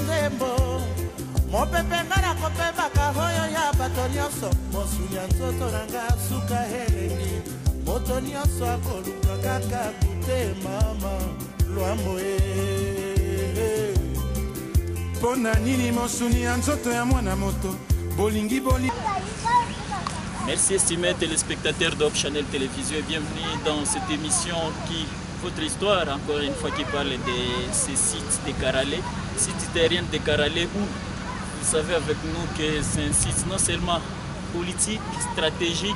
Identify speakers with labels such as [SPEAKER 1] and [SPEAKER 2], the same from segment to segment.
[SPEAKER 1] nzembo mopepe ngana kopebaka hoyo ya bato nyonso mosuni ya nzoto na nga suka elengi moto nyonso akoluka kaka kute mama lwambo pona nini mosuni ya nzoto ya mwana moto bolingi boli.
[SPEAKER 2] Merci estimés téléspectateurs d'Hope Channel Télévision et bienvenue dans cette émission qui, votre histoire, encore une fois, qui parle de ces sites de Karale, site terrien de Karale où vous savez avec nous que c'est un site non seulement politique, stratégique,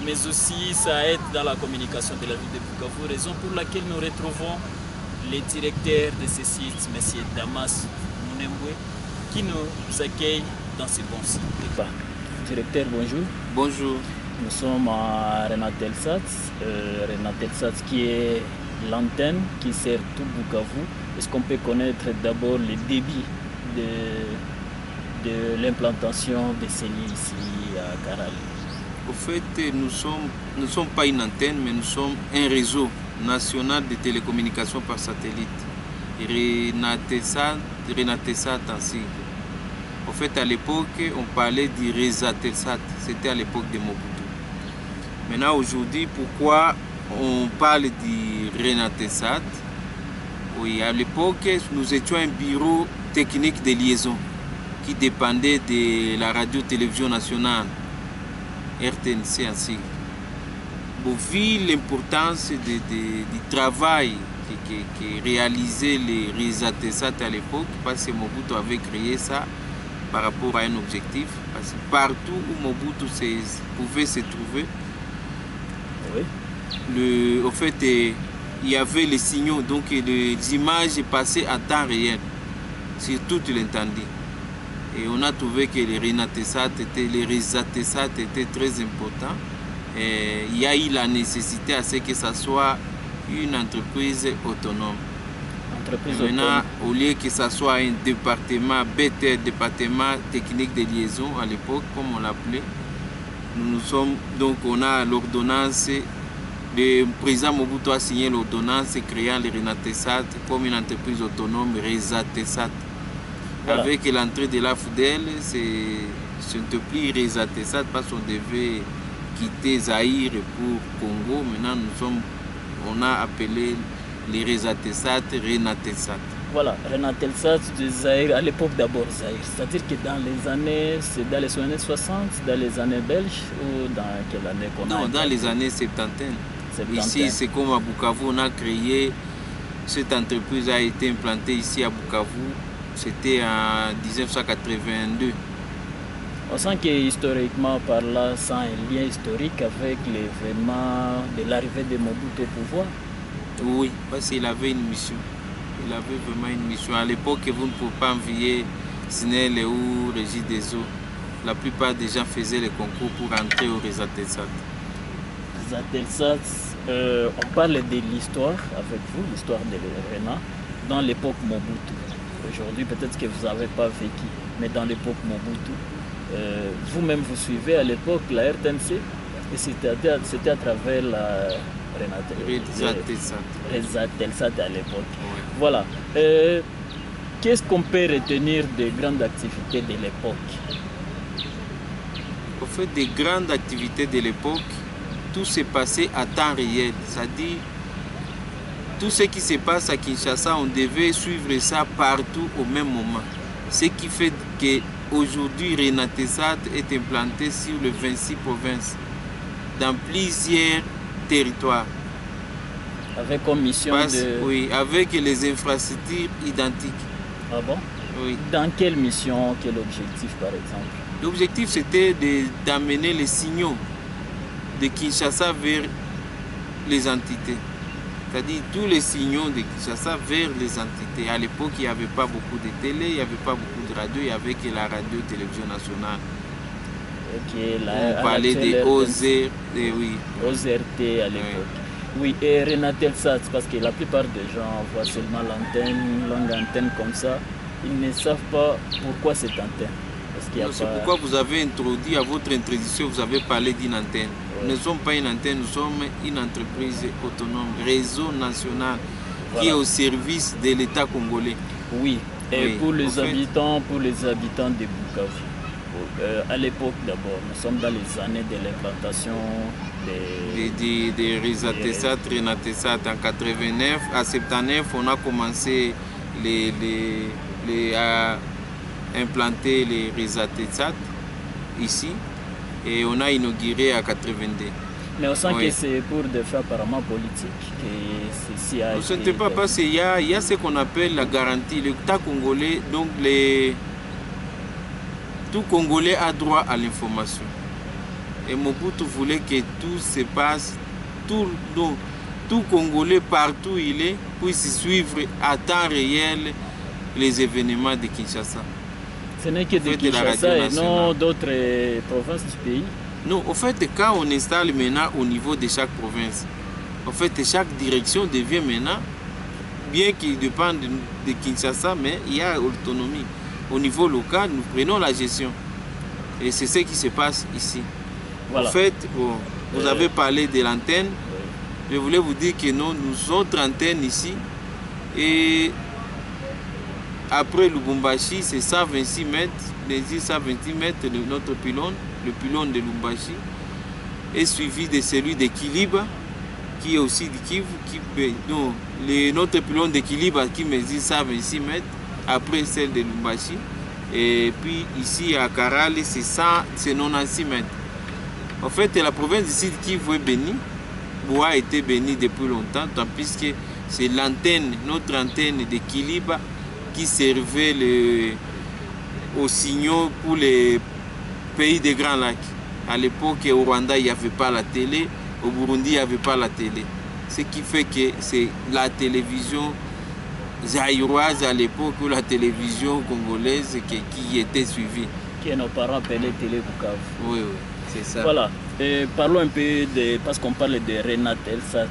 [SPEAKER 2] mais aussi ça aide dans la communication de la ville de Bukavu, raison pour laquelle nous retrouvons les directeurs de ces sites, M. Damas Mounembwe, qui nous accueille dans ce bon site. Directeur, bonjour.
[SPEAKER 3] Bonjour.
[SPEAKER 2] Nous sommes à Renatelsat, Renatelsat qui est l'antenne qui sert tout Bukavu. Est-ce qu'on peut connaître d'abord le débit de l'implantation des cellules ici à Karale?
[SPEAKER 3] Au fait, nous ne sommes pas une antenne, mais nous sommes un réseau national de télécommunications par satellite. Renatelsat ainsi. En fait, à l'époque, on parlait du Rezatelsat. C'était à l'époque de Mobutu. Maintenant, aujourd'hui, pourquoi on parle du Renatelsat? Oui, à l'époque, nous étions un bureau technique de liaison qui dépendait de la radio-télévision nationale, RTNC ainsi. Bon, vu l'importance du travail qui réalisait les Rezatelsat à l'époque, parce que Mobutu avait créé ça, par rapport à un objectif, parce que partout où Mobutu pouvait se trouver, oui. Au fait, il y avait les signaux, donc les images passaient à temps réel sur tout l'étendue. Et on a trouvé que les Renatelsat étaient très importants. Et il y a eu la nécessité à ce que ça soit une entreprise autonome. Maintenant, au lieu que ce soit un département, BT, département technique de liaison à l'époque, comme on l'appelait, donc on a l'ordonnance, le président Mobutu a signé l'ordonnance créant les Renatelsat comme une entreprise autonome, Rezatelsat. Voilà. Avec l'entrée de la FUDEL, ce n'était plus Rezatelsat parce qu'on devait quitter Zaïre pour Congo. Maintenant, on a appelé les Rezatelsat, Renatelsat.
[SPEAKER 2] Voilà, Renatelsat de Zaïre, à l'époque d'abord Zaïre. C'est-à-dire que dans les années 60, dans les années belges ou dans quelle année qu'on a?
[SPEAKER 3] Non, dans les années 70. Ici, c'est comme à Bukavu, on a créé, cette entreprise a été implantée ici à Bukavu, c'était en 1982.
[SPEAKER 2] On sent que historiquement parlant, ça a un lien historique avec l'événement de l'arrivée de Mobutu au pouvoir.
[SPEAKER 3] Oui, parce qu'il avait une mission. Il avait vraiment une mission. À l'époque, vous ne pouvez pas envier Sinel ou Régis des Eaux. La plupart des gens faisaient les concours pour entrer au Rezatelsat.
[SPEAKER 2] Rezatelsat, on parle de l'histoire avec vous, l'histoire de Rena, dans l'époque Mobutu. Aujourd'hui, peut-être que vous n'avez pas vécu, mais dans l'époque Mobutu, vous-même vous suivez à l'époque la RTNC, et c'était à travers la Rezatelsat à l'époque. Oui. Voilà. Qu'est-ce qu'on peut retenir des grandes activités de l'époque?
[SPEAKER 3] Au fait, des grandes activités de l'époque, tout s'est passé à temps réel. C'est-à-dire, tout ce qui se passe à Kinshasa, on devait suivre ça partout au même moment. Ce qui fait qu'aujourd'hui, Renatelsat est implanté sur les 26 provinces, dans plusieurs territoires.
[SPEAKER 2] Avec comme mission
[SPEAKER 3] Oui, avec les infrastructures identiques.
[SPEAKER 2] Ah bon?
[SPEAKER 3] Oui.
[SPEAKER 2] Dans quelle mission, quel objectif par exemple?
[SPEAKER 3] L'objectif c'était d'amener les signaux de Kinshasa vers les entités. C'est-à-dire tous les signaux de Kinshasa vers les entités. À l'époque, il n'y avait pas beaucoup de télé, il n'y avait pas beaucoup de radio, il n'y avait que la radio-télévision nationale.
[SPEAKER 2] Okay,
[SPEAKER 3] on parlait des OZR, oui.
[SPEAKER 2] OZRT à l'époque. Oui, et Renatelsat, parce que la plupart des gens voient seulement l'antenne, longue antenne comme ça, ils ne savent pas pourquoi cette antenne.
[SPEAKER 3] C'est pourquoi vous avez introduit à votre introduction, vous avez parlé d'une antenne. Nous ne sommes pas une antenne, nous sommes une entreprise autonome, réseau national, qui est au service de l'État congolais.
[SPEAKER 2] Oui, Et
[SPEAKER 3] oui,
[SPEAKER 2] pour les habitants de Bukavu, à l'époque d'abord, nous sommes dans les années de l'implantation
[SPEAKER 3] des Risatesat, Renatesat en 89. À 79, on a commencé à implanter les Risatesat ici et on a inauguré à 82.
[SPEAKER 2] Mais on sent
[SPEAKER 3] Oui.
[SPEAKER 2] que c'est pour des faits apparemment politiques que ceci a
[SPEAKER 3] Ce
[SPEAKER 2] été...
[SPEAKER 3] n'était pas parce qu'il y a ce qu'on appelle la garantie. L'État congolais, donc tout Congolais a droit à l'information. Et Mobutu voulait que tout se passe, tout Congolais partout où il est, puisse suivre à temps réel les événements de Kinshasa.
[SPEAKER 2] Ce n'est que de
[SPEAKER 3] Faites de la
[SPEAKER 2] Kinshasa
[SPEAKER 3] radio
[SPEAKER 2] et non
[SPEAKER 3] nationale.
[SPEAKER 2] d'autres provinces du pays.
[SPEAKER 3] Non, au fait, quand on installe maintenant au niveau de chaque province, en fait, chaque direction devient maintenant, bien qu'il dépende de Kinshasa, mais il y a autonomie. Au niveau local, nous prenons la gestion. Et c'est ce qui se passe ici.
[SPEAKER 2] Voilà.
[SPEAKER 3] En fait, bon, vous avez parlé de l'antenne. Je voulais vous dire que non, nous autres antennes ici. Et après Lubumbashi, c'est 126 mètres. Les 126 mètres de notre pylône, le pylône de Lubumbashi, est suivi de celui de Kiliba, qui est aussi de Kivu. Notre pylône de Kiliba qui mesure 126 mètres, après celle de Lubumbashi. Et puis ici à Karale, c'est 96 mètres. En fait, la province ici de Kivu est bénie. Bois a été bénie depuis longtemps, tant puisque c'est l'antenne, notre antenne de Kiliba, qui servait aux signaux pour les pays des Grands Lacs. À l'époque, au Rwanda, il n'y avait pas la télé, au Burundi, il n'y avait pas la télé. Ce qui fait que c'est la télévision zaïroise à l'époque, ou la télévision congolaise qui était suivie.
[SPEAKER 2] Que nos parents appelaient Télé Bukavu.
[SPEAKER 3] Oui, oui, c'est ça.
[SPEAKER 2] Voilà. Et parlons un peu de... Parce qu'on parle de Renatelsat.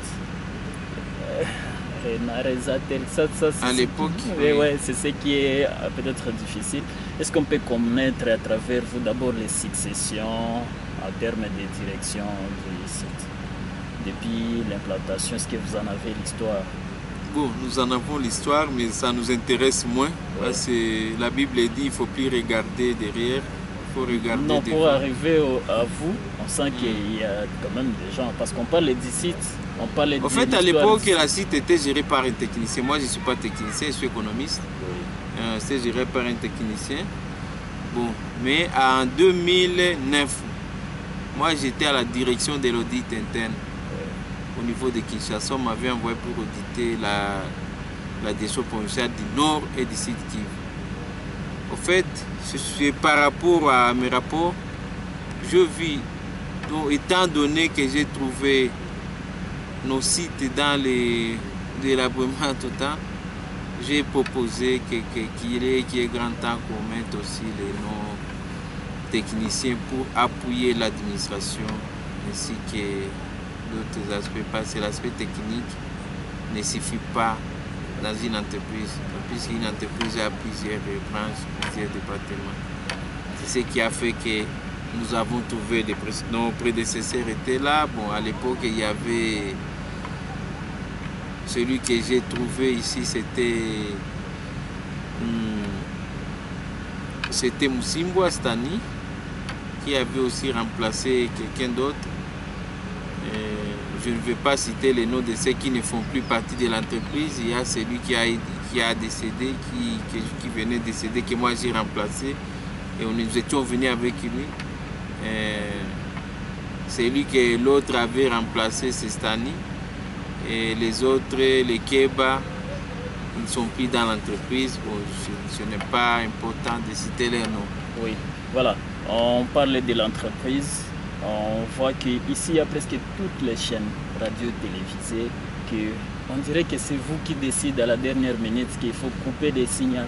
[SPEAKER 2] Renatelsat, ça c'est...
[SPEAKER 3] À l'époque,
[SPEAKER 2] oui, ouais, c'est ce qui est peut-être difficile. Est-ce qu'on peut connaître à travers vous d'abord les successions en termes de direction du site? Depuis l'implantation, est-ce que vous en avez l'histoire?
[SPEAKER 3] Bon, nous en avons l'histoire, mais ça nous intéresse moins.
[SPEAKER 2] Ouais.
[SPEAKER 3] Parce que la Bible dit qu'il ne faut plus regarder derrière, il faut regarder
[SPEAKER 2] Non,
[SPEAKER 3] devant.
[SPEAKER 2] pour arriver à vous, on sent qu'il y a quand même des gens. Parce qu'on parle du site, on parle de...
[SPEAKER 3] En fait, à l'époque, la site était gérée par un technicien. Moi, je ne suis pas technicien, je suis économiste.
[SPEAKER 2] Oui.
[SPEAKER 3] C'est géré par un technicien. Bon, mais en 2009, moi, j'étais à la direction de l'audit interne. Au niveau de Kinshasa, on m'avait envoyé pour auditer la direction provinciale du Nord et du Sud Kivu. En fait, par rapport à mes rapports, je vis, donc, étant donné que j'ai trouvé nos sites dans les délabrements tout le temps, j'ai proposé qu'il est grand temps qu'on mette aussi les noms techniciens pour appuyer l'administration ainsi que d'autres aspects, parce que l'aspect technique ne suffit pas dans une entreprise, puisqu'une entreprise a plusieurs branches, plusieurs départements. C'est ce qui a fait que nous avons trouvé nos prédécesseurs étaient là. Bon, à l'époque, il y avait celui que j'ai trouvé ici, c'était Musimbo Astani, qui avait aussi remplacé quelqu'un d'autre. Je ne vais pas citer les noms de ceux qui ne font plus partie de l'entreprise. Il y a celui qui a décédé, qui venait décéder, que moi j'ai remplacé. Et nous étions venus avec lui. Celui que l'autre avait remplacé, c'est Stani. Et les autres, les Keba, ils sont pris dans l'entreprise. Bon, ce n'est pas important de citer leurs noms.
[SPEAKER 2] Oui, voilà. On parle de l'entreprise. On voit qu'ici, il y a presque toutes les chaînes radio-télévisées. On dirait que c'est vous qui décidez à la dernière minute qu'il faut couper des signaux.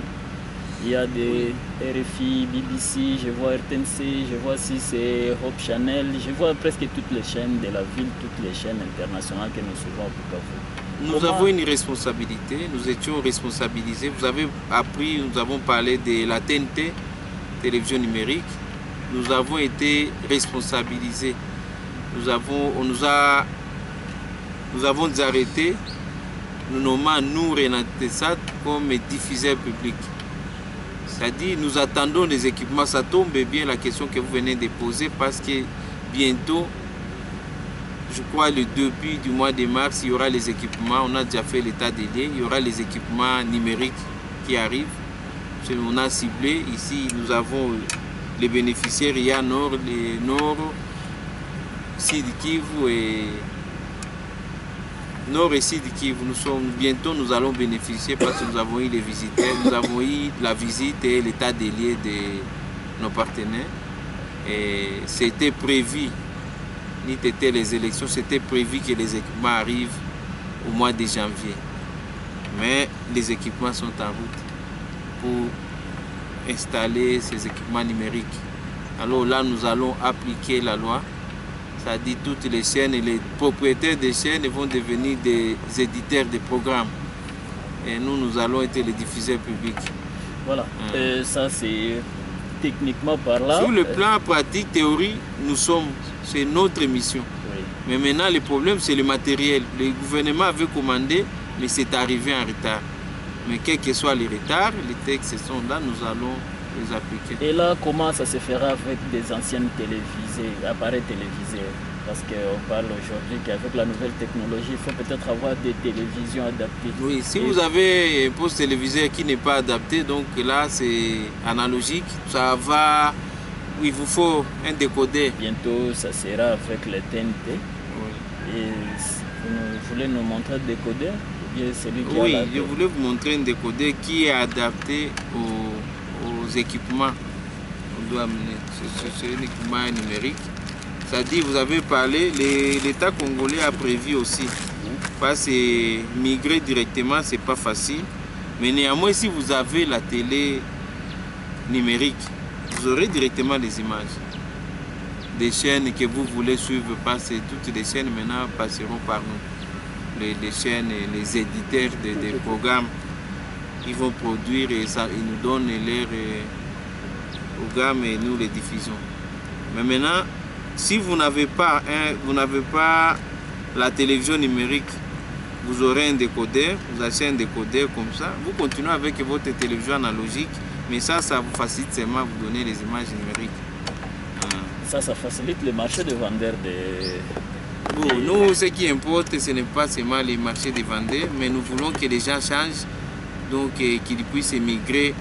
[SPEAKER 2] Il y a des RFI, BBC, je vois RTNC, je vois si c'est Hope Channel, je vois presque toutes les chaînes de la ville, toutes les chaînes internationales que nous suivons au Bukavu.
[SPEAKER 3] Nous avons une responsabilité, nous étions responsabilisés. Vous avez appris, nous avons parlé de la TNT, télévision numérique. Nous avons été responsabilisés. Nous avons arrêté, nous nommons nous Renatesat comme diffuseur public. C'est-à-dire, nous attendons des équipements. Ça tombe bien la question que vous venez de poser parce que bientôt, je crois le début du mois de mars, il y aura les équipements. On a déjà fait l'état des lieux. Il y aura les équipements numériques qui arrivent. On a ciblé. Ici, nous avons les bénéficiaires. Il y a Nord, les Nord, Sud Kivu et Nord et Sud Kivu. Bientôt, nous allons bénéficier parce que nous avons eu les visiteurs. Nous avons eu la visite et l'état des lieux de nos partenaires. Et c'était prévu. Ni c'était les élections, c'était prévu que les équipements arrivent au mois de janvier. Mais les équipements sont en route pour installer ces équipements numériques. Alors là, nous allons appliquer la loi. Ça dit toutes les chaînes et les propriétaires des chaînes vont devenir des éditeurs de programmes. Et nous allons être les diffuseurs publics.
[SPEAKER 2] Voilà, ça c'est techniquement parlant.
[SPEAKER 3] Sur le plan pratique, théorie, c'est notre mission.
[SPEAKER 2] Oui.
[SPEAKER 3] Mais maintenant, le problème, c'est le matériel. Le gouvernement avait commandé, mais c'est arrivé en retard. Mais quel que soit les retards, les textes sont là, nous allons les appliquer.
[SPEAKER 2] Et là, comment ça se fera avec des anciennes télévisées, appareils télévisés? Parce qu'on parle aujourd'hui qu'avec la nouvelle technologie, il faut peut-être avoir des télévisions adaptées.
[SPEAKER 3] Oui, si vous avez un poste téléviseur qui n'est pas adapté, donc là, c'est analogique, ça va... Il vous faut un décodeur.
[SPEAKER 2] Bientôt, ça sera avec le TNT. Oui. Et vous voulez nous montrer un décodeur? Ou bien celui qui
[SPEAKER 3] oui,
[SPEAKER 2] a
[SPEAKER 3] je voulais vous montrer un décodeur qui est adapté aux équipements. On doit amener. C'est un équipement numérique. C'est-à-dire, vous avez parlé, l'État congolais a prévu aussi. Parce que migrer directement, ce n'est pas facile. Mais néanmoins, si vous avez la télé numérique, vous aurez directement les images des chaînes que vous voulez suivre, parce que toutes les chaînes maintenant passeront par nous. Les chaînes, les éditeurs des programmes, ils vont produire et ça, ils nous donnent leurs programmes et nous les diffusons. Mais maintenant, si vous n'avez pas la télévision numérique, vous aurez un décodeur, vous achetez un décodeur comme ça, vous continuez avec votre télévision analogique. Mais ça vous facilite seulement vous donner les images numériques.
[SPEAKER 2] Ça facilite le marché de vendeurs
[SPEAKER 3] Bon, nous, ce qui importe, ce n'est pas seulement les marchés de vendeurs, mais nous voulons que les gens changent, donc qu'ils puissent émigrer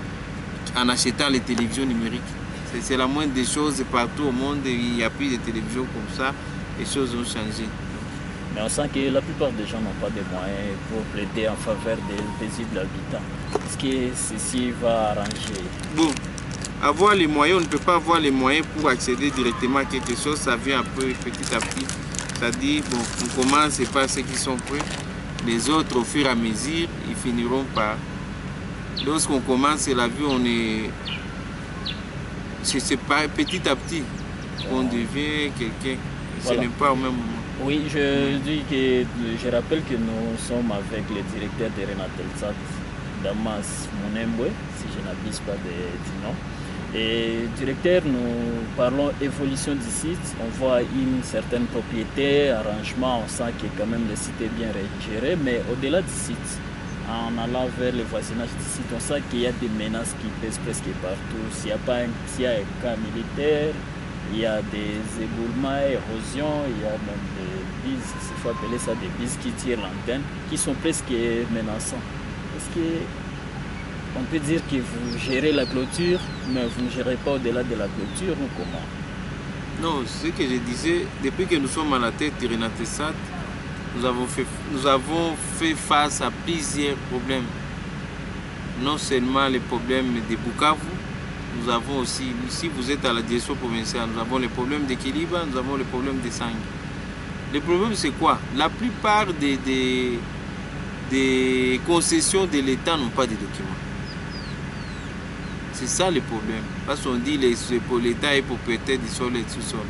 [SPEAKER 3] en achetant les télévisions numériques. C'est la moindre des choses. Partout au monde, il n'y a plus de télévisions comme ça. Les choses ont changé.
[SPEAKER 2] Mais on sent que la plupart des gens n'ont pas de moyens pour plaider en faveur des paisibles habitants. Est-ce que ceci va arranger?
[SPEAKER 3] Bon, avoir les moyens, on ne peut pas avoir les moyens pour accéder directement à quelque chose. Ça vient un peu petit à petit. C'est-à-dire, bon, on commence par ceux qui sont prêts. Les autres, au fur et à mesure, ils finiront par... Lorsqu'on commence la vie, on est... C'est pas petit à petit qu'on devient quelqu'un. Ce n'est pas au même moment.
[SPEAKER 2] Oui, je rappelle que nous sommes avec le directeur de Renatelsat, Damas Mounembwe, si je n'abuse pas du nom. Et directeur, nous parlons évolution du site. On voit une certaine propriété, arrangement, on sent que quand même le site est bien géré, mais au-delà du site, en allant vers le voisinage du site, on sent qu'il y a des menaces qui pèsent presque partout. S'il y a un cas militaire, il y a des éboulements, érosions, il y a même des bises, il faut appeler ça des bises qui tirent l'antenne, qui sont presque menaçants. Est-ce qu'on peut dire que vous gérez la clôture, mais vous ne gérez pas au-delà de la clôture ou comment?
[SPEAKER 3] Non, ce que je disais, depuis que nous sommes à la tête du Renatelsat, nous avons fait face à plusieurs problèmes. Non seulement les problèmes de Bukavu, nous avons aussi, si vous êtes à la direction provinciale, nous avons les problèmes d'équilibre, nous avons les problèmes de sang. Le problème, c'est quoi? La plupart des concessions de l'État n'ont pas de documents. C'est ça le problème. Parce qu'on dit que l'État est propriétaire du sol et du sous-sol.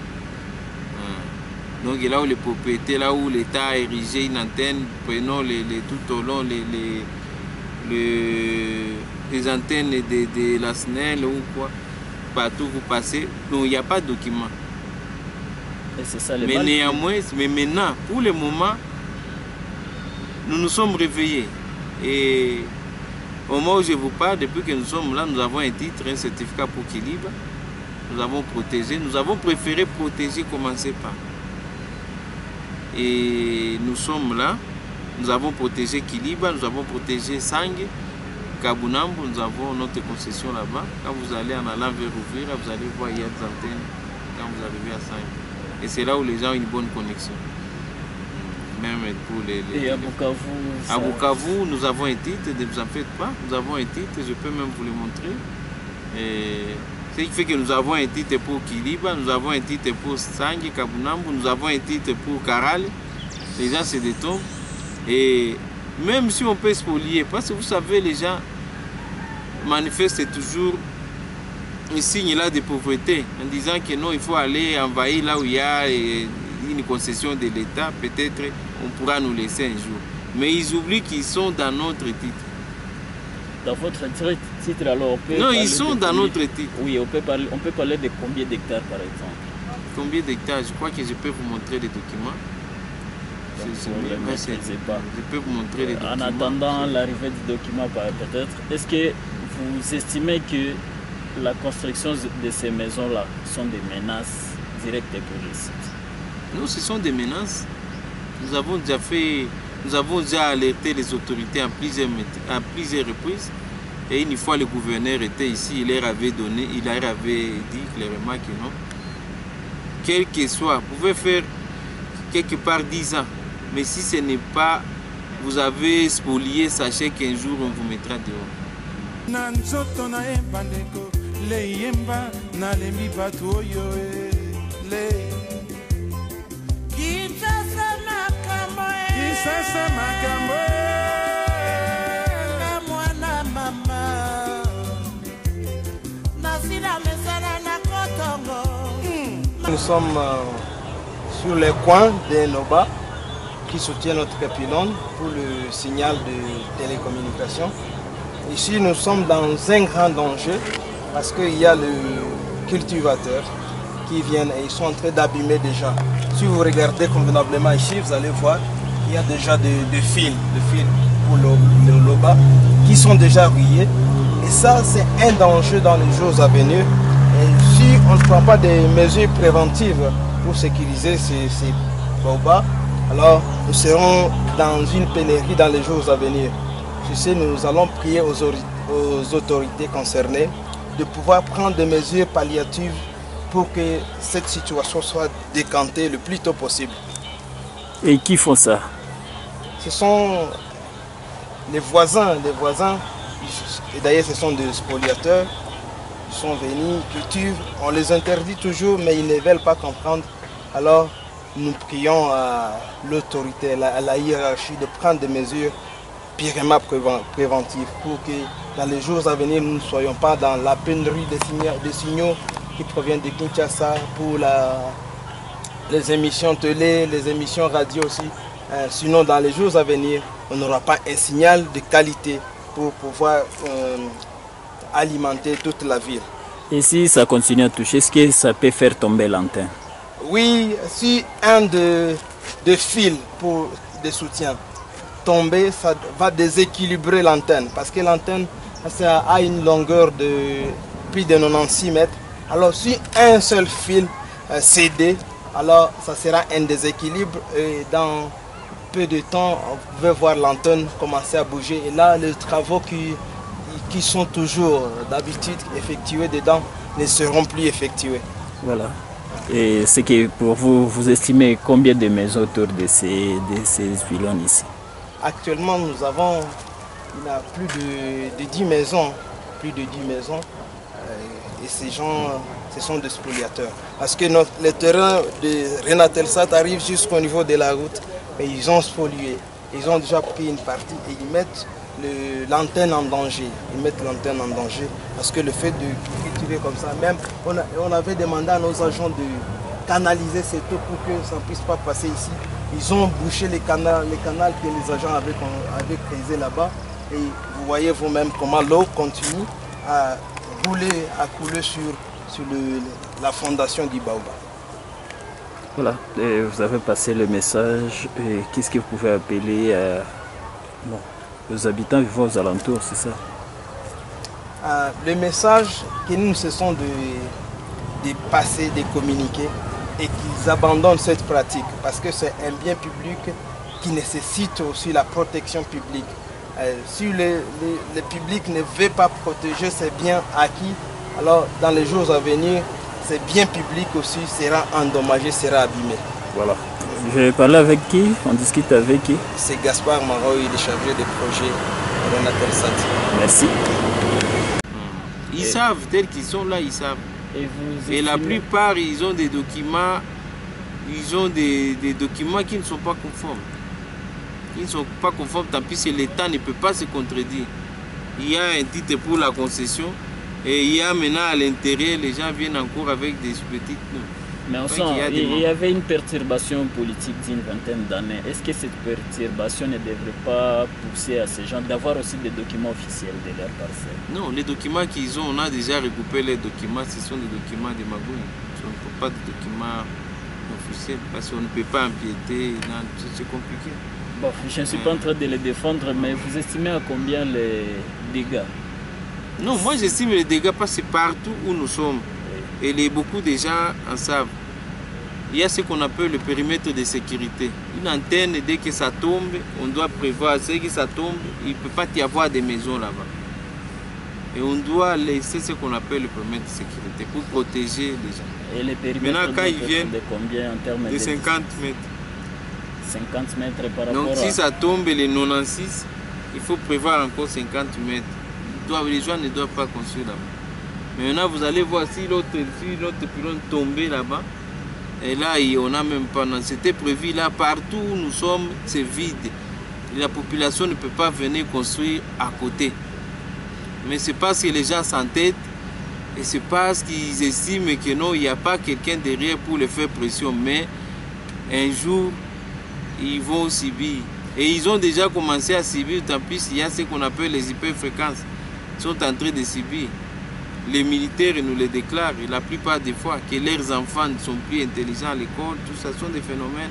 [SPEAKER 3] Donc là où les propriétés, là où l'État a érigé une antenne, prenons tout au long les antennes de la SNEL ou quoi, partout vous passez, donc il n'y a pas de document. Mais néanmoins, mais maintenant, pour le moment, nous nous sommes réveillés. Et Au moment où je vous parle, depuis que nous sommes là, nous avons un titre, un certificat pour Kiliba. Nous avons protégé, nous avons préféré protéger, commencer par. Et nous sommes là, nous avons protégé Kiliba, nous avons protégé Sangue, Kabunambo, nous avons notre concession là-bas. Quand vous allez en allant vers Ouvira, vous allez voir, il y a des antennes quand vous arrivez à Sangue. Et c'est là où les gens ont une bonne connexion. Même pour
[SPEAKER 2] Et à Bukavu,
[SPEAKER 3] à Bukavu, nous avons un titre, ne vous en faites pas, nous avons un titre, je peux même vous le montrer. Ce qui fait que nous avons un titre pour Kiliba, nous avons un titre pour Sangue, Kabunambo, nous avons un titre pour Karale. Les gens se détournent. Et même si on peut spolier, parce que vous savez, les gens manifestent toujours un signe là de pauvreté, en disant que non, il faut aller envahir là où il y a une concession de l'État, peut-être on pourra nous laisser un jour. Mais ils oublient qu'ils sont dans notre titre.
[SPEAKER 2] Dans votre titre, alors on peut...
[SPEAKER 3] Non, ils sont dans notre titre.
[SPEAKER 2] Oui, on peut parler de combien d'hectares par exemple?
[SPEAKER 3] Combien d'hectares? Je crois que je peux vous montrer les documents. Je peux vous montrer les documents.
[SPEAKER 2] En attendant l'arrivée du document peut-être, est-ce que vous estimez que la construction de ces maisons-là sont des menaces directes pour le site?
[SPEAKER 3] Non, ce sont des menaces. Nous avons déjà alerté les autorités à plusieurs reprises. Et une fois le gouverneur était ici, il leur avait dit clairement que non. Quel que soit, vous pouvez faire quelque part 10 ans. Mais si ce n'est pas, vous avez spolié, sachez qu'un jour on vous mettra dehors.
[SPEAKER 4] Nous sommes sur les coins des Noba qui soutient notre pylône pour le signal de télécommunication. Ici, nous sommes dans un grand danger parce qu'il y a le cultivateur qui viennent et ils sont en train d'abîmer déjà. Si vous regardez convenablement ici, vous allez voir qu'il y a déjà des fils pour le loba qui sont déjà rouillés. Et ça, c'est un danger dans les jours à venir. Et si on ne prend pas des mesures préventives pour sécuriser ces bobas, alors nous serons dans une pénurie dans les jours à venir. Je sais, nous allons prier aux autorités concernées de pouvoir prendre des mesures palliatives pour que cette situation soit décantée le plus tôt possible.
[SPEAKER 2] Et qui font ça?
[SPEAKER 4] Ce sont les voisins, et d'ailleurs ce sont des spoliateurs, ils sont venus, cultivent, on les interdit toujours mais ils ne veulent pas comprendre. Alors nous prions à l'autorité, à la hiérarchie de prendre des mesures purement préventives pour que dans les jours à venir nous ne soyons pas dans la pénurie des signaux qui proviennent de Kinshasa pour les émissions télé, les émissions radio aussi. Sinon dans les jours à venir, on n'aura pas un signal de qualité pour pouvoir alimenter toute la ville.
[SPEAKER 2] Et si ça continue à toucher, est-ce que ça peut faire tomber l'antenne?
[SPEAKER 4] Oui, si un de fils pour des soutiens tomber, ça va déséquilibrer l'antenne parce que l'antenne a une longueur de plus de 96 mètres. Alors si un seul fil cédé, alors ça sera un déséquilibre et dans peu de temps on peut voir l'antenne commencer à bouger et là les travaux qui sont toujours d'habitude effectués dedans ne seront plus effectués. Voilà.
[SPEAKER 2] Et c'est que pour vous, vous estimez combien de maisons autour de ces pylônes ici?
[SPEAKER 4] Actuellement nous avons plus de 10 maisons, et ces gens, ce sont des spoliateurs. Parce que les terrains de Renatelsat arrivent jusqu'au niveau de la route et ils ont spolié. Ils ont déjà pris une partie et ils mettent l'antenne en danger. Parce que le fait de cultiver comme ça, même on avait demandé à nos agents de canaliser cette eau pour que ça ne puisse pas passer ici. Ils ont bouché les canals que les agents avaient creusés là-bas. Et vous voyez vous-même comment l'eau continue à couler sur la fondation du Baobab.
[SPEAKER 2] Voilà, et vous avez passé le message. Qu'est-ce que vous pouvez appeler aux habitants vivant aux alentours, c'est ça?
[SPEAKER 4] Le message que nous cessons de passer, de communiquer, et qu'ils abandonnent cette pratique parce que c'est un bien public qui nécessite aussi la protection publique. Si le public ne veut pas protéger ses biens acquis, alors dans les jours à venir, ces biens publics aussi sera endommagé, sera abîmé.
[SPEAKER 2] Voilà. Je vais parler avec qui? On discute avec qui?
[SPEAKER 4] C'est Gaspard Maroy, il est chargé des projets Renatel Sati.
[SPEAKER 2] Merci.
[SPEAKER 3] Ils savent, tels qu'ils sont là, ils savent. Et la plupart, ils ont des documents, des documents qui ne sont pas conformes. Ils ne sont pas conformes, tant pis si l'État ne peut pas se contredire. Il y a un titre pour la concession et il y a maintenant à l'intérieur, les gens viennent en cours avec des petites noms.
[SPEAKER 2] Mais on sent il y avait une perturbation politique d'une vingtaine d'années. Est-ce que cette perturbation ne devrait pas pousser à ces gens d'avoir aussi des documents officiels de leur parcelle? Non,
[SPEAKER 3] les documents qu'ils ont, on a déjà recoupé les documents, ce sont des documents de magouilles. Ce ne sont pas des documents officiels parce qu'on ne peut pas empiéter, c'est compliqué.
[SPEAKER 2] Bon, je ne suis pas en train de les défendre, mais vous estimez à combien les dégâts?
[SPEAKER 3] Non, moi j'estime les dégâts parce que partout où nous sommes, et beaucoup de gens en savent, il y a ce qu'on appelle le périmètre de sécurité. Une antenne, dès que ça tombe, on doit prévoir, dès que ça tombe, il ne peut pas y avoir des maisons là-bas. Et on doit laisser ce qu'on appelle le périmètre de sécurité pour protéger les gens.
[SPEAKER 2] Et les périmètres
[SPEAKER 3] maintenant, quand ils viennent,
[SPEAKER 2] de combien en termes
[SPEAKER 3] de 50 mètres.
[SPEAKER 2] 50 mètres par rapport
[SPEAKER 3] donc, si ça tombe les 96, il faut prévoir encore 50 mètres. Les gens ne doivent pas construire là-bas. Mais maintenant, vous allez voir si l'autre pylône tombait là-bas. Et là, on n'a même pas. C'était prévu là, partout où nous sommes, c'est vide. La population ne peut pas venir construire à côté. Mais c'est parce que les gens s'entêtent et c'est parce qu'ils estiment que non, il n'y a pas quelqu'un derrière pour les faire pression. Mais un jour, ils vont subir. Et ils ont déjà commencé à subir, tant pis, il y a ce qu'on appelle les hyperfréquences. Ils sont en train de subir. Les militaires nous le déclarent, et la plupart des fois, que leurs enfants ne sont plus intelligents à l'école. Tout ça sont des phénomènes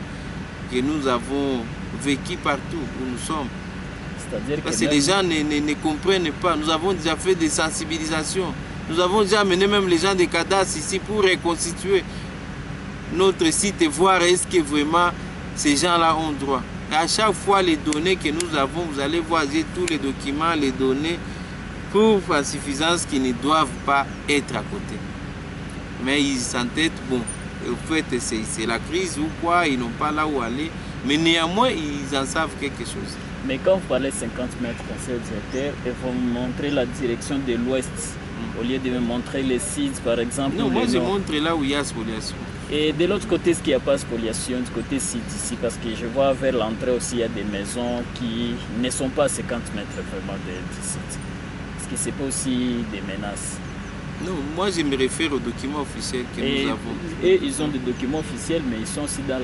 [SPEAKER 3] que nous avons vécu partout où nous sommes. Parce que les gens ne comprennent pas. Nous avons déjà fait des sensibilisations. Nous avons déjà amené même les gens des cadastres ici pour reconstituer notre site et voir est-ce que vraiment ces gens-là ont droit. Et à chaque fois, les données que nous avons, vous allez voir tous les documents, les données, pour insuffisance qui ne doivent pas être à côté. Mais ils s'entêtent, bon, au fait, c'est la crise ou quoi, ils n'ont pas là où aller, mais néanmoins, ils en savent quelque chose.
[SPEAKER 2] Mais quand vous parlez 50 mètres, conseil directeur, et vous montrez la direction de l'ouest, au lieu de me montrer les sites, par exemple.
[SPEAKER 3] Non, moi je montre là où il y a spoliation.
[SPEAKER 2] Et de l'autre côté, est-ce qu'il n'y a pas spoliation, du côté site ici? Parce que je vois vers l'entrée aussi, il y a des maisons qui ne sont pas à 50 mètres vraiment du site. Est-ce que ce n'est pas aussi des menaces?
[SPEAKER 3] Non, moi je me réfère aux documents officiels que nous avons.
[SPEAKER 2] Et ils ont des documents officiels, mais ils sont aussi dans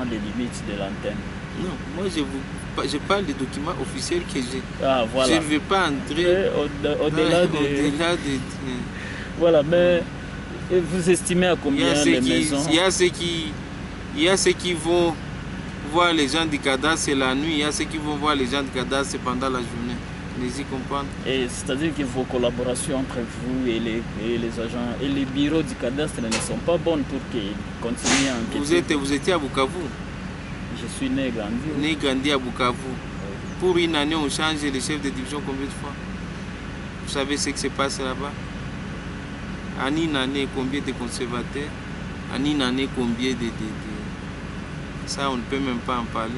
[SPEAKER 2] les limites de l'antenne.
[SPEAKER 3] Non, moi je parle des documents officiels que j'ai.
[SPEAKER 2] Ah, voilà.
[SPEAKER 3] Je ne vais pas entrer
[SPEAKER 2] au-delà de... Voilà, mais vous estimez à combien les maisons?
[SPEAKER 3] Il y a ceux qui vont voir les gens du cadastre la nuit, il y a ceux qui vont voir les gens du cadastre pendant la journée. Les y comprendre.
[SPEAKER 2] Et c'est-à-dire que vos collaborations entre vous et les agents et les bureaux du cadastre ne sont pas bonnes pour qu'ils continuent à enquêter.
[SPEAKER 3] Vous étiez à Bukavu?
[SPEAKER 2] Je suis né et grandi.
[SPEAKER 3] Né et grandi à Bukavu. Pour une année, on change les chefs de division combien de fois? Vous savez ce qui se passe là-bas? En une année, combien de conservateurs? En une année, combien de... Ça, on ne peut même pas en parler.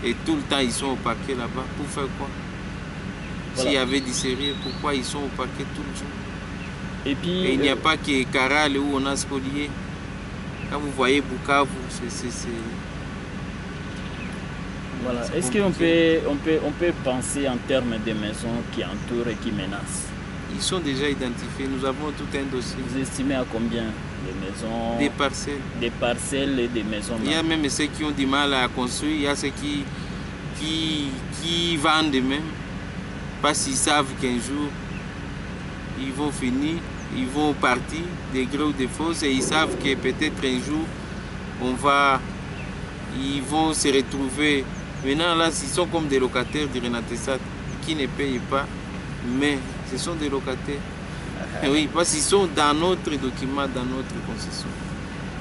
[SPEAKER 3] Et tout le temps, ils sont au parquet là-bas. Pour faire quoi? Voilà. S'il y avait du sérieux, pourquoi ils sont au parquet tout le jour?
[SPEAKER 2] Et puis...
[SPEAKER 3] Et il n'y a pas que Caral où on a spolié. Quand vous voyez Bukavu, c'est...
[SPEAKER 2] Voilà. Est-ce qu'on peut penser en termes de maisons qui entourent et qui menacent?
[SPEAKER 3] Ils sont déjà identifiés. Nous avons tout un dossier.
[SPEAKER 2] Vous estimez à combien les maisons?
[SPEAKER 3] Des parcelles. Des
[SPEAKER 2] parcelles et des maisons.
[SPEAKER 3] Il y a même ceux qui ont du mal à construire. Il y a ceux qui vendent même. Parce qu'ils savent qu'un jour, ils vont finir, ils vont partir des gros ou des fausses et ils savent que peut-être un jour, ils vont se retrouver. Maintenant, là, ils sont comme des locataires du Renatel Sati qui ne payent pas, mais Ce sont des locataires. Oui, parce qu'ils sont dans notre document, dans notre concession.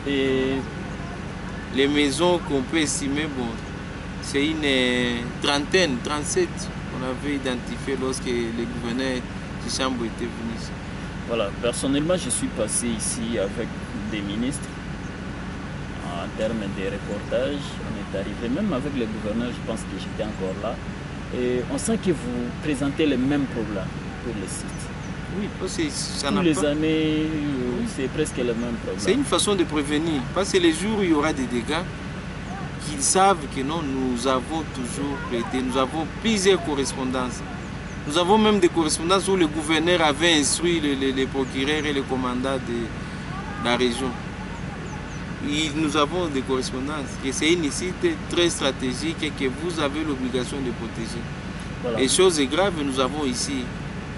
[SPEAKER 2] Et
[SPEAKER 3] les maisons qu'on peut estimer, bon, c'est une trentaine, 37 qu'on avait identifié lorsque les gouverneurs du chambre étaient venus ici.
[SPEAKER 2] Voilà, personnellement, je suis passé ici avec des ministres en termes de reportage. On est arrivé, même avec les gouverneurs, je pense que j'étais encore là. Et on sent que vous présentez les mêmes problèmes pour les sites.
[SPEAKER 3] Oui, parce que ça
[SPEAKER 2] Tous
[SPEAKER 3] n'a
[SPEAKER 2] les
[SPEAKER 3] pas...
[SPEAKER 2] années, c'est presque le même problème.
[SPEAKER 3] C'est une façon de prévenir. Parce que les jours où il y aura des dégâts, qu'ils savent que non, nous avons toujours prêté, nous avons plusieurs correspondances. Nous avons même des correspondances où le gouverneur avait instruit les procureurs et les commandants de la région. Nous avons des correspondances. Et c'est une site très stratégique et que vous avez l'obligation de protéger. Voilà. Et chose grave, nous avons ici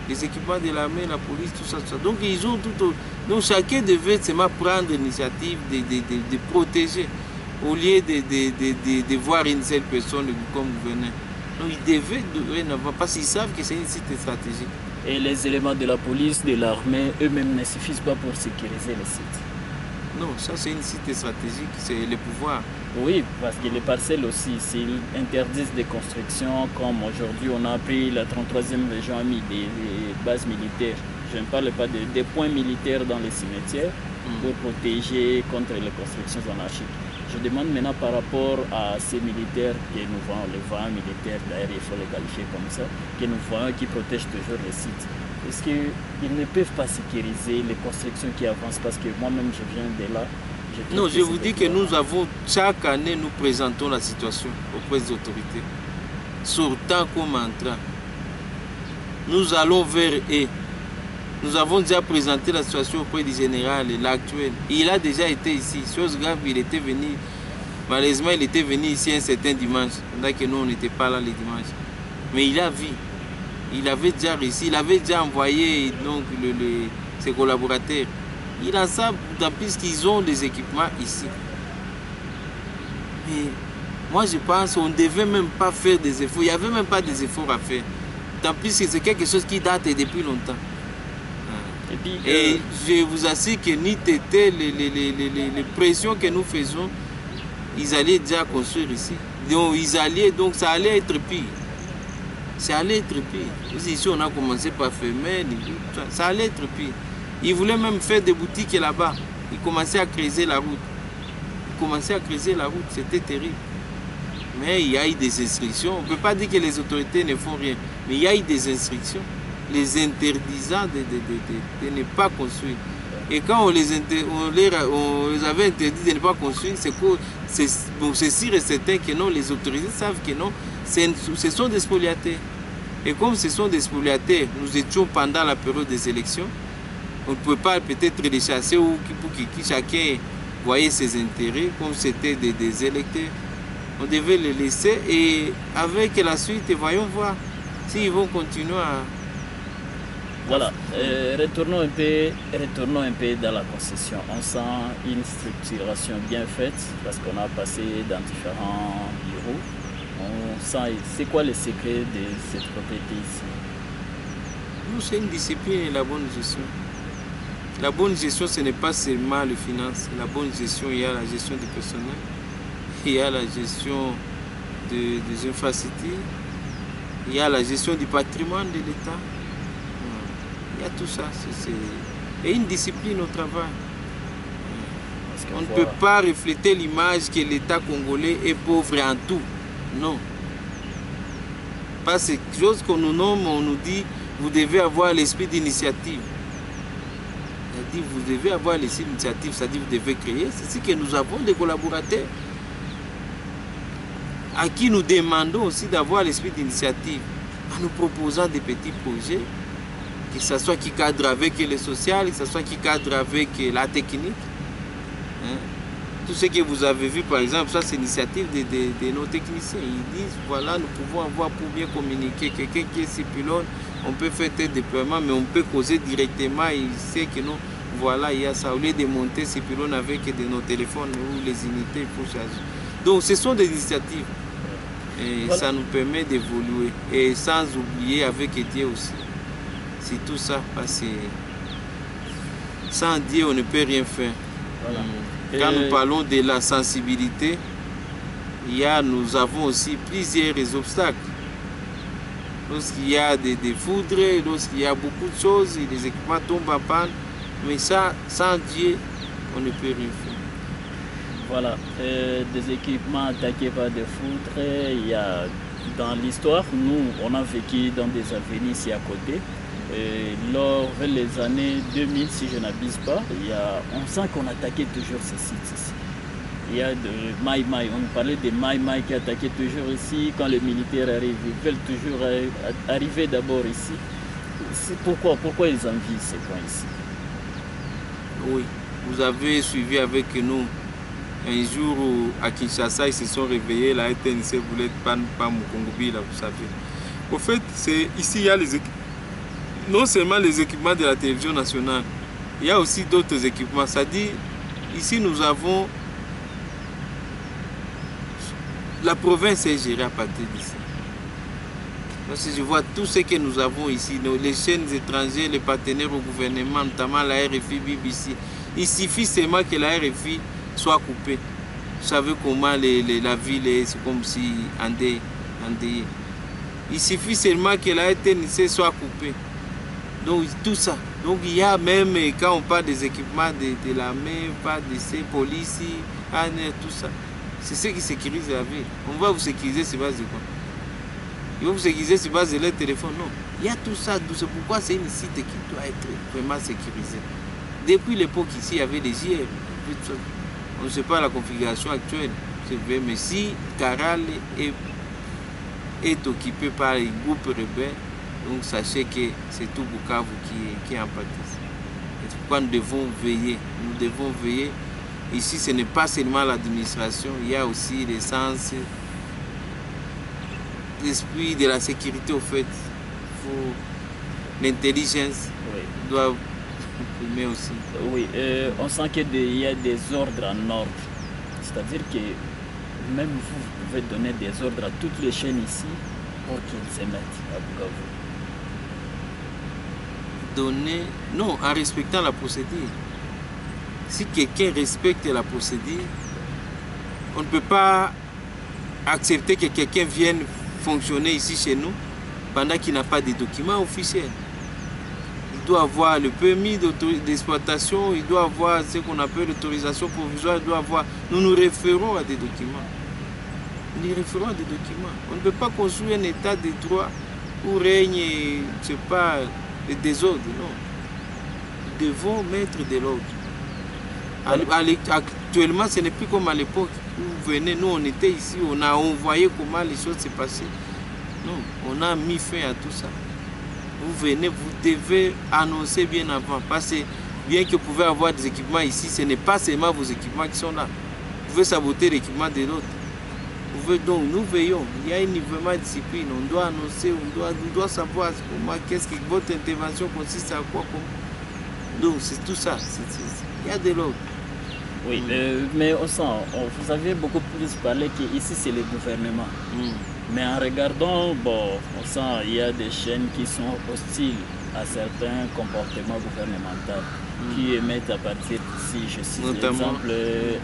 [SPEAKER 3] les équipements de l'armée, la police, tout ça, tout ça. Donc ils ont tout. Donc chacun devait seulement prendre l'initiative de protéger au lieu de voir une seule personne comme gouverneur. Donc ils devaient parce qu'ils savent que c'est une site stratégique.
[SPEAKER 2] Et les éléments de la police, de l'armée, eux-mêmes ne suffisent pas pour sécuriser les sites.
[SPEAKER 3] Non, ça c'est une site stratégique, c'est le pouvoir.
[SPEAKER 2] Oui, parce que les parcelles aussi, s'ils interdisent des constructions, comme aujourd'hui on a pris la 33e région, a mis des bases militaires. Je ne parle pas des points militaires dans les cimetières pour protéger contre les constructions anarchiques. Je demande maintenant par rapport à ces militaires que nous voyons, les voyants militaires, d'ailleurs il faut les qualifier comme ça, que nous voyons qui protègent toujours les sites. Est-ce qu'ils ne peuvent pas sécuriser les constructions qui avancent? Parce que moi-même je viens de là.
[SPEAKER 3] Non, je vous dis que nous avons, chaque année, nous présentons la situation auprès des autorités. Sortant comme entrant. Nous allons vers eux. Nous avons déjà présenté la situation auprès du général, l'actuel. Il a déjà été ici. Chose grave, il était venu. Malheureusement, il était venu ici un certain dimanche. Pendant que nous, on n'était pas là les dimanches. Mais il a vu. Il avait déjà réussi. Il avait déjà envoyé donc, ses collaborateurs. Il en savent, tant plus qu'ils ont des équipements ici. Mais moi, je pense qu'on ne devait même pas faire des efforts. Il n'y avait même pas des efforts à faire. Tant plus que c'est quelque chose qui date depuis longtemps. Et je vous assure que ni TT, les pressions que nous faisons, ils allaient déjà construire ici. Donc ça allait être pire. Ça allait être pire. Ici, on a commencé par fermer, ça allait être pire. Ils voulaient même faire des boutiques là-bas. Ils commençaient à creuser la route. C'était terrible. Mais il y a eu des instructions. On ne peut pas dire que les autorités ne font rien. Mais il y a eu des instructions. Les interdisant de ne pas construire. Et quand on les avait interdits de ne pas construire, c'est sûr et certain que non, les autorités savent que non, ce sont des spoliataires. Et comme ce sont des spoliataires, nous étions pendant la période des élections, on ne pouvait pas peut-être les chasser ou pour que chacun voyait ses intérêts, comme c'était des électeurs. On devait les laisser et avec la suite, voyons voir s'ils vont continuer à...
[SPEAKER 2] Voilà, retournons un peu dans la concession. On sent une structuration bien faite parce qu'on a passé dans différents bureaux. On sent, c'est quoi le secret de cette propriété ici?
[SPEAKER 3] Nous, c'est une discipline et la bonne gestion. La bonne gestion, ce n'est pas seulement les finances. La bonne gestion, il y a la gestion du personnel, il y a la gestion des infrastructures, il y a la gestion du patrimoine de l'État. Il y a tout ça. Et une discipline au travail. On ne peut pas refléter l'image que l'État congolais est pauvre en tout. Non. Parce que chose qu'on nous nomme, on nous dit, vous devez avoir l'esprit d'initiative. C'est-à-dire, vous devez avoir l'esprit d'initiative, c'est-à-dire, vous devez créer. C'est ce que nous avons des collaborateurs à qui nous demandons aussi d'avoir l'esprit d'initiative en nous proposant des petits projets. Que ce soit qui cadre avec le social, que ce soit qui cadre avec la technique. Hein? Tout ce que vous avez vu, par exemple, ça c'est l'initiative de nos techniciens. Ils disent, voilà, nous pouvons avoir pour bien communiquer. Quelqu'un qui est sur pylône, on peut faire tel déploiement, mais on peut causer directement. Il sait que non, voilà, il y a ça. Au lieu de monter sur pylône avec nos téléphones ou les unités pour charger. Donc, ce sont des initiatives. Et voilà. Ça nous permet d'évoluer. Et sans oublier avec Dieu aussi. C'est tout ça, parce que sans Dieu, on ne peut rien faire.
[SPEAKER 2] Voilà.
[SPEAKER 3] Quand nous parlons de la sensibilité, nous avons aussi plusieurs obstacles. Lorsqu'il y a des foudres, lorsqu'il y a beaucoup de choses, les équipements tombent en panne. Mais ça, sans Dieu, on ne peut rien faire.
[SPEAKER 2] Voilà, des équipements attaqués par des foudres. Il y a, dans l'histoire, nous, on a vécu dans des avenues ici à côté. Lors des années 2000, si je n'abuse pas, on sent qu'on attaquait toujours ces sites ici. Il y a de Mai Mai, on parlait des Mai Mai qui attaquaient toujours ici. Quand les militaires arrivent, ils veulent toujours arriver d'abord ici. Pourquoi ils envient ces points ici?
[SPEAKER 3] Oui, vous avez suivi avec nous un jour où à Kinshasa, ils se sont réveillés, la RTNC voulait pas Mukongobi, là, vous savez. Au fait, ici, il y a non seulement les équipements de la télévision nationale, il y a aussi d'autres équipements. C'est-à-dire, ici, nous avons... La province est gérée à partir d'ici. Parce que je vois tout ce que nous avons ici, les chaînes étrangères, les partenaires au gouvernement, notamment la RFI, BBC. Il suffit seulement que la RFI soit coupée. Vous savez comment la ville est, c'est comme si endeuillée. Il suffit seulement que la RTNC soit coupée. Donc tout ça. Donc il y a même, quand on parle des équipements de l'armée, pas de ces polices, tout ça. C'est ce qui sécurise la ville. On va vous sécuriser sur base de quoi? Ils vont vous sécuriser sur base de leur téléphone. Non. Il y a tout ça. C'est pourquoi c'est une site qui doit être vraiment sécurisée. Depuis l'époque ici, il y avait des JR. On ne sait pas la configuration actuelle. Mais si Caral est occupé par les groupes rebelles, donc sachez que c'est tout Bukavu qui en pâtisse. C'est pourquoi nous devons veiller. Nous devons veiller. Ici, ce n'est pas seulement l'administration, il y a aussi l'essence, l'esprit de la sécurité au fait. L'intelligence doit primer aussi.
[SPEAKER 2] Oui, on sent qu'il y a des ordres en ordre. C'est-à-dire que même vous pouvez donner des ordres à toutes les chaînes ici pour qu'ils se mettent à Bukavu.
[SPEAKER 3] Donner, non, en respectant la procédure. Si quelqu'un respecte la procédure, on ne peut pas accepter que quelqu'un vienne fonctionner ici chez nous pendant qu'il n'a pas de documents officiels. Il doit avoir le permis d'exploitation, il doit avoir ce qu'on appelle l'autorisation provisoire, il doit avoir... Nous nous référons à des documents. Nous nous référons à des documents. On ne peut pas construire un état de droit où règne, je ne sais pas, le désordre, non. Nous devons mettre de l'ordre. Actuellement, ce n'est plus comme à l'époque où vous venez, nous on était ici, on a envoyé comment les choses se passaient. Non, on a mis fin à tout ça. Vous venez, vous devez annoncer bien avant. Parce que bien que vous pouvez avoir des équipements ici, ce n'est pas seulement vos équipements qui sont là. Vous pouvez saboter l'équipement de l'autre. Donc nous veillons, il y a une vraiment discipline, on doit annoncer, on doit savoir comment, qu'est-ce que votre intervention consiste à quoi. Donc c'est tout ça, il y a de l'ordre.
[SPEAKER 2] Oui, mais on sent, vous avez beaucoup plus parlé qu'ici c'est le gouvernement. Mais en regardant, bon, on sent qu'il y a des chaînes qui sont hostiles à certains comportements gouvernementaux qui émettent à partir d'ici, je cite l'exemple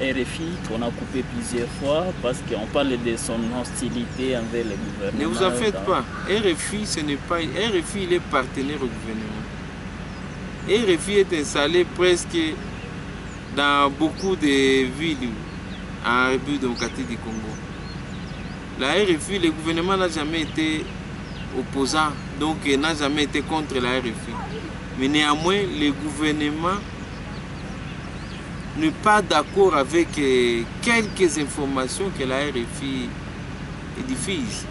[SPEAKER 2] RFI qu'on a coupé plusieurs fois parce qu'on parle de son hostilité envers le gouvernement.
[SPEAKER 3] Ne vous en faites pas, RFI ce n'est pas... RFI il est partenaire au gouvernement. RFI est installé presque dans beaucoup de villes en République démocratique du Congo. La RFI, le gouvernement n'a jamais été opposant, donc n'a jamais été contre la RFI. Mais néanmoins, le gouvernement n'est pas d'accord avec quelques informations que la RFI diffuse.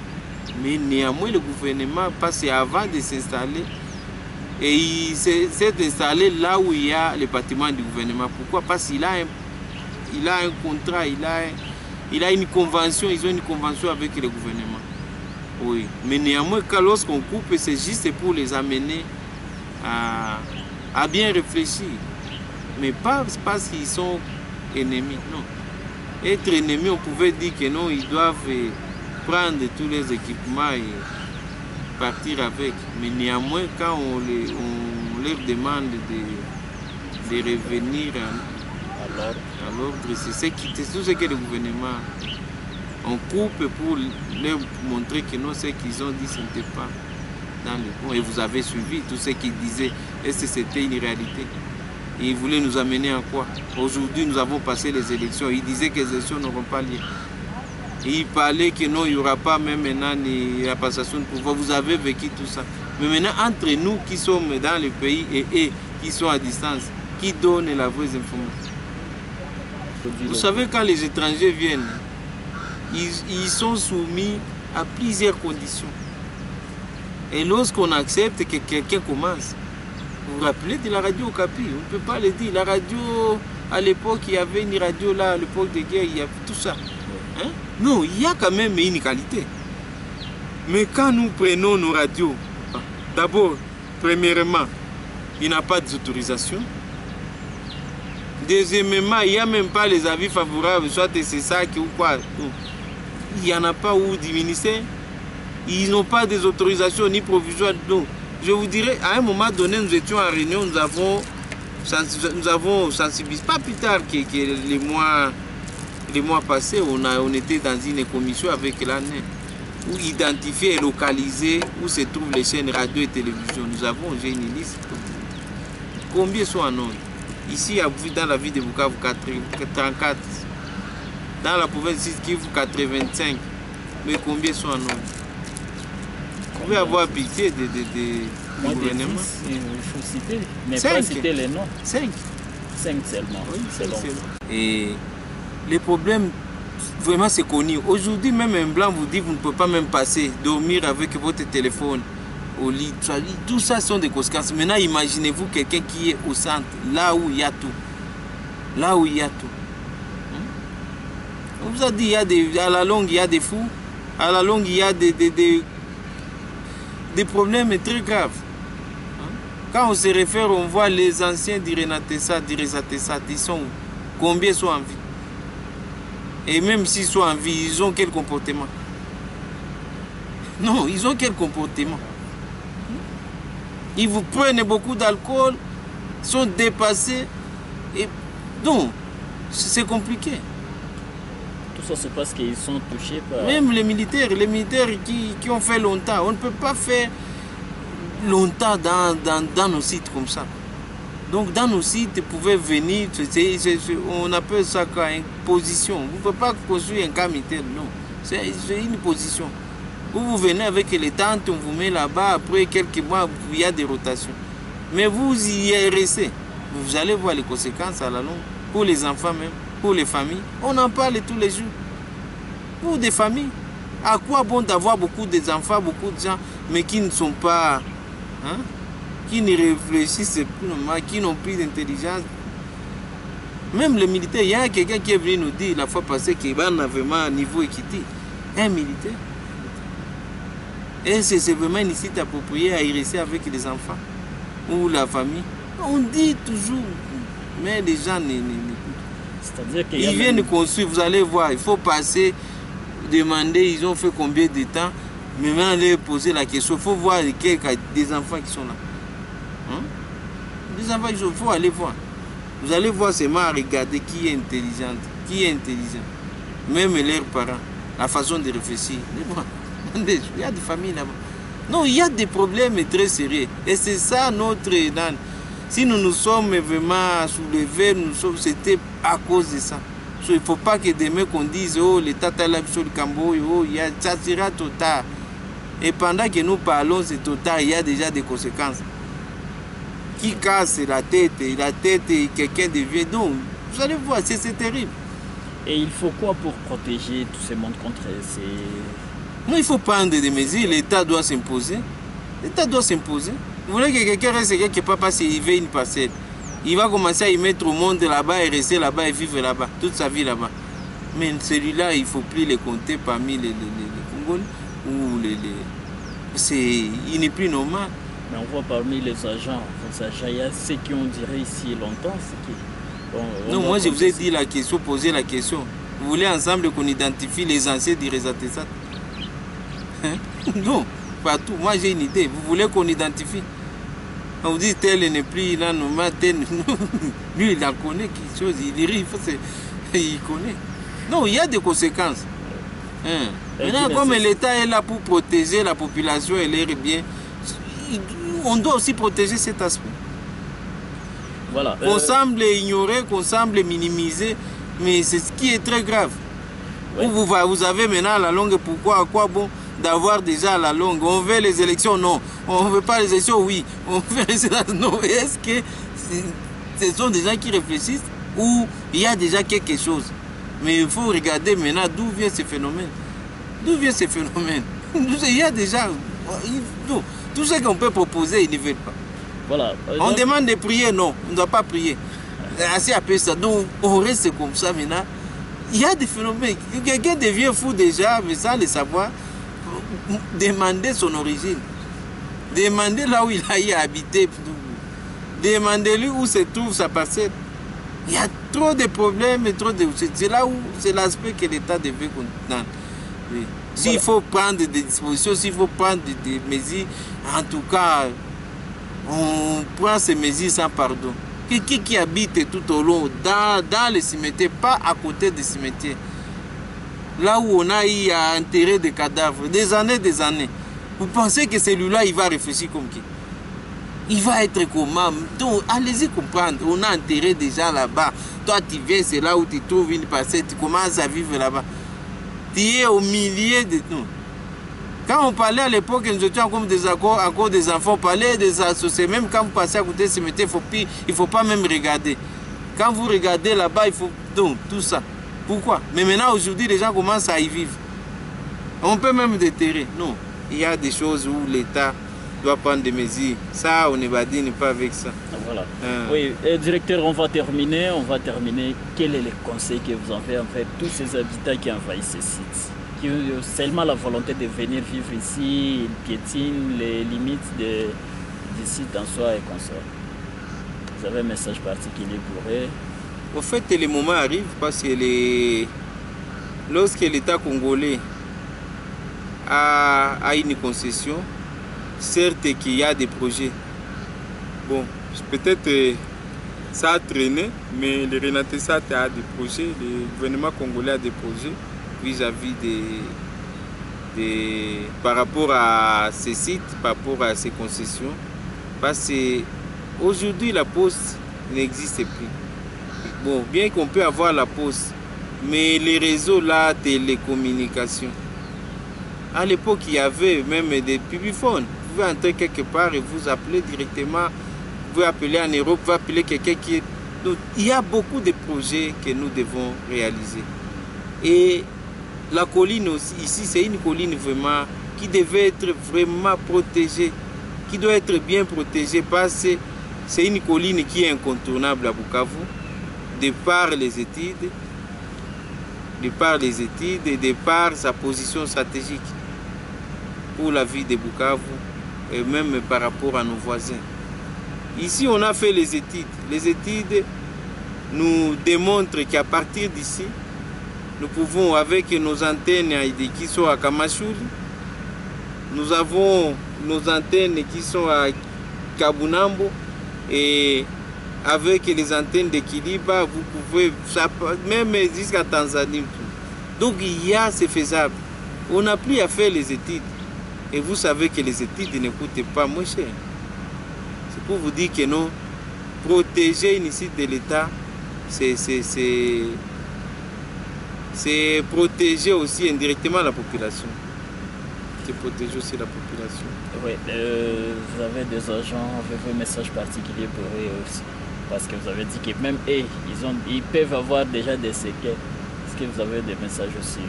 [SPEAKER 3] Mais néanmoins, le gouvernement, parce qu'avant de s'installer, et il s'est installé là où il y a le bâtiment du gouvernement. Pourquoi? Parce qu'il a un contrat, il a une convention, ils ont une convention avec le gouvernement. Oui. Mais néanmoins, lorsqu'on coupe, c'est juste pour les amener à bien réfléchir. Mais pas parce qu'ils sont ennemis, non. Être ennemis, on pouvait dire que non, ils doivent prendre tous les équipements partir avec. Mais néanmoins, quand on leur demande de revenir à l'ordre, c'est tout ce que le gouvernement on coupe pour leur montrer que non, ce qu'ils ont dit, ce n'était pas dans le bon. Et vous avez suivi tout ce qu'ils disaient. Est-ce que c'était une réalité? Et ils voulaient nous amener en quoi? Aujourd'hui, nous avons passé les élections. Ils disaient que les élections n'auront pas lieu. Et ils parlaient que non, il n'y aura pas même maintenant la passation de pouvoir. Vous avez vécu tout ça. Mais maintenant, entre nous qui sommes dans le pays et eux qui sont à distance, qui donnent la vraie information? Vous savez, quand les étrangers viennent, ils sont soumis à plusieurs conditions. Et lorsqu'on accepte que quelqu'un commence, vous vous rappelez de la radio Okapi, on ne peut pas le dire. La radio, à l'époque, il y avait une radio là, à l'époque de guerre, il y avait tout ça. Hein? Non, il y a quand même une qualité. Mais quand nous prenons nos radios, d'abord, premièrement, il n'y a pas d'autorisation. Deuxièmement, il n'y a même pas les avis favorables, soit c'est ça ou quoi. Il n'y en a pas où du ministère. Ils n'ont pas des autorisations ni provisoires. Donc, je vous dirais, à un moment donné, nous étions en réunion, nous avons sensibilisé, pas plus tard que les mois passés, on était dans une commission avec l'ANER, où identifier et localiser où se trouvent les chaînes radio et télévision. Nous avons une liste. Combien sont en ordre? Ici, dans la ville de Bukavu, 34. Dans la province de Kivu, 85. Mais combien sont en ordre? Vous pouvez avoir pitié du gouvernement.
[SPEAKER 2] Il faut citer, mais
[SPEAKER 3] 5.
[SPEAKER 2] pas citer les noms.
[SPEAKER 3] 5.
[SPEAKER 2] 5 seulement.
[SPEAKER 3] Oui,
[SPEAKER 2] c'est bon.
[SPEAKER 3] Et les problèmes, vraiment, c'est connu. Aujourd'hui, même un blanc vous dit, vous ne pouvez pas même passer, dormir avec votre téléphone au lit. Tout ça sont des conséquences. Maintenant, imaginez-vous quelqu'un qui est au centre, là où il y a tout. Là où il y a tout. On vous a dit, à la longue, il y a des fous. À la longue, il y a des problèmes très graves. Quand on se réfère, on voit les anciens du Renatessa, du Rezatessa, ils sont où? Combien sont en vie? Et même s'ils sont en vie, ils ont quel comportement? Non, ils ont quel comportement? Ils vous prennent beaucoup d'alcool, sont dépassés. Et donc, c'est compliqué.
[SPEAKER 2] Tout ça, c'est parce qu'ils sont touchés par...
[SPEAKER 3] Même les militaires qui ont fait longtemps, on ne peut pas faire longtemps dans nos sites comme ça. Donc dans nos sites, vous pouvez venir, on appelle ça quoi, une position. Vous ne pouvez pas construire un camp militaire, non. C'est une position. Vous venez avec les tentes, on vous met là-bas, après quelques mois, il y a des rotations. Mais vous y restez. Vous allez voir les conséquences à la longue, pour les enfants même, pour les familles. On en parle tous les jours. Pour des familles. À quoi bon d'avoir beaucoup d'enfants, beaucoup de gens, mais qui ne sont pas... Hein, qui ne réfléchissent plus, qui n'ont plus d'intelligence. Même les militaires, il y a quelqu'un qui est venu nous dire la fois passée qu'il a vraiment un niveau équité. Un militaire. Et c'est vraiment une site appropriée à y rester avec les enfants ou la famille. On dit toujours, mais les gens
[SPEAKER 2] C'est-à-dire
[SPEAKER 3] ils viennent construire, vous allez voir, il faut passer, demander, ils ont fait combien de temps, mais maintenant leur poser la question, il faut voir des enfants qui sont là. Hein? Des enfants, il faut aller voir. Vous allez voir seulement à regarder qui est intelligent, qui est intelligent. Même leurs parents, la façon de réfléchir. Il y a des familles là-bas. Non, il y a des problèmes très sérieux. Et c'est ça notre... Si nous nous sommes vraiment soulevés, c'était à cause de ça. Il ne faut pas que demain qu'on dise, oh, l'État est là sur le Cambodge, oh, ça sera trop tard. Et pendant que nous parlons, c'est trop tard, il y a déjà des conséquences. Qui casse la tête et quelqu'un devient... Donc, vous allez voir, c'est terrible.
[SPEAKER 2] Et il faut quoi pour protéger tous ces mondes contre ces...
[SPEAKER 3] Non, il faut prendre des mesures, l'État doit s'imposer. L'État doit s'imposer. Vous voulez que quelqu'un reste quelque part parce qu'il veut une parcelle. Il va commencer à y mettre au monde là-bas et rester là-bas et vivre là-bas, toute sa vie là-bas. Mais celui-là, il ne faut plus les compter parmi les Congolais. Ou il n'est plus normal.
[SPEAKER 2] Mais on voit parmi les agents, il y a ceux qui ont duré ici longtemps.
[SPEAKER 3] Non, moi je vous ai dit la question, posez la question. Vous voulez ensemble qu'on identifie les anciens du Rezatessa? Non, partout. Moi, j'ai une idée. Vous voulez qu'on identifie? On vous dit tel n'est plus là, tel. Lui, il en connaît quelque chose. Il rit, il connaît. Non, il y a des conséquences. Maintenant, comme l'État est là pour protéger la population et l'air bien, on doit aussi protéger cet aspect.
[SPEAKER 2] Voilà.
[SPEAKER 3] Qu'on semble ignorer, qu'on semble minimiser, mais c'est ce qui est très grave. Oui. Vous avez maintenant la langue, pourquoi, à quoi bon d'avoir déjà la langue? On veut les élections, non. On ne veut pas les élections, oui. On veut les élections, non. Est-ce que ce sont des gens qui réfléchissent ou il y a déjà quelque chose? Mais il faut regarder maintenant d'où vient ce phénomène. D'où vient ce phénomène? Il y a déjà... Tout ce qu'on peut proposer, ils ne veulent pas.
[SPEAKER 2] Voilà.
[SPEAKER 3] On demande de prier, non. On ne doit pas prier. Assez appelé ça. Donc on reste comme ça maintenant. Il y a des phénomènes. Quelqu'un devient fou déjà, mais sans le savoir. Demander son origine. Demander là où il a habité. Demander-lui où se trouve sa parcelle. Il y a trop de problèmes et trop de... C'est là où c'est l'aspect que l'État devait comprendre. Oui. S'il faut prendre des dispositions, s'il faut prendre des mesures, en tout cas, on prend ces mesures sans pardon. Qui habite tout au long, dans les cimetières, pas à côté des cimetières. Là où on a eu à enterrer des cadavres, des années. Vous pensez que celui-là, il va réfléchir comme qui? Il va être comment? Donc, allez-y comprendre. On a enterré des gens là-bas. Toi, tu viens, c'est là où tu trouves une parcelle. Tu commences à vivre là-bas. Tu es au milieu de nous. Quand on parlait à l'époque, nous étions comme encore des enfants, on parlait des associés. Même quand vous passez à côté de ce cimetière, il ne faut pas même regarder. Quand vous regardez là-bas, il faut... Donc, tout ça. Pourquoi? Mais maintenant, aujourd'hui, les gens commencent à y vivre. On peut même déterrer. Non. Il y a des choses où l'État doit prendre des mesures. Ça, on ne va dire pas avec ça.
[SPEAKER 2] Voilà. Oui, directeur, on va terminer. Quel est le conseil que vous en faites, en fait, tous ces habitants qui envahissent ces sites, qui ont seulement la volonté de venir vivre ici, ils piétinent les limites du site en soi et consorts. Vous avez un message particulier pour eux?
[SPEAKER 3] Au fait, le moment arrive parce que lorsque l'État congolais a une concession, certes qu'il y a des projets. Bon, peut-être ça a traîné, mais le Renatessat a des projets, le gouvernement congolais a des projets vis-à-vis par rapport à ces sites, par rapport à ces concessions. Parce qu'aujourd'hui, la poste n'existe plus. Bon, bien qu'on peut avoir la poste, mais les réseaux, la télécommunication. À l'époque, il y avait même des publiphones. Vous pouvez entrer quelque part et vous appelez directement. Vous pouvez appeler en Europe, vous appelez quelqu'un qui est... Donc, il y a beaucoup de projets que nous devons réaliser. Et la colline aussi, ici, c'est une colline vraiment qui devait être vraiment protégée, qui doit être bien protégée parce que c'est une colline qui est incontournable à Bukavu, de par les études, et de par sa position stratégique pour la vie de Bukavu et même par rapport à nos voisins. Ici, on a fait les études. Les études nous démontrent qu'à partir d'ici, nous pouvons, avec nos antennes qui sont à Kamachuli, nous avons nos antennes qui sont à Kabunambo et avec les antennes de Kiliba, vous pouvez, même jusqu'à Tanzanie. Donc il y a, c'est faisable. On n'a plus à faire les études. Et vous savez que les études ne coûtent pas moins cher. C'est pour vous dire que non, protéger une site de l'État, c'est protéger aussi indirectement la population. C'est protéger aussi la population.
[SPEAKER 2] Oui, vous avez des agents, avez-vous un message particulier pour eux aussi? Parce que vous avez dit que même eux, ils peuvent avoir déjà des séquelles. Est-ce que vous avez des messages aussi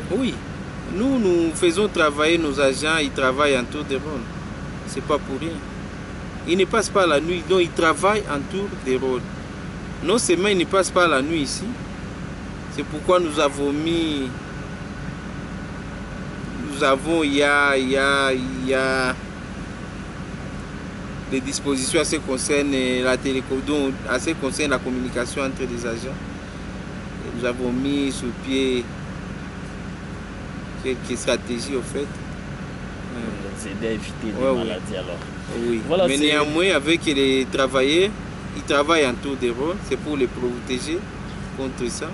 [SPEAKER 2] pour eux?
[SPEAKER 3] Oui, nous faisons travailler nos agents, ils travaillent en tour de rôle. Ce n'est pas pour rien. Ils ne passent pas la nuit, donc ils travaillent en tour de rôle. Non seulement ils ne passent pas la nuit ici, c'est pourquoi nous avons mis... il y a des dispositions à ce qui concerne la télécom, à ce qui concerne la communication entre les agents. Et nous avons mis sur pied quelques stratégies au fait.
[SPEAKER 2] nous aider à éviter des maladies. Alors.
[SPEAKER 3] Oui.
[SPEAKER 2] Voilà,
[SPEAKER 3] mais néanmoins, avec les travailleurs, ils travaillent en tour de rôle, c'est pour les protéger contre ça.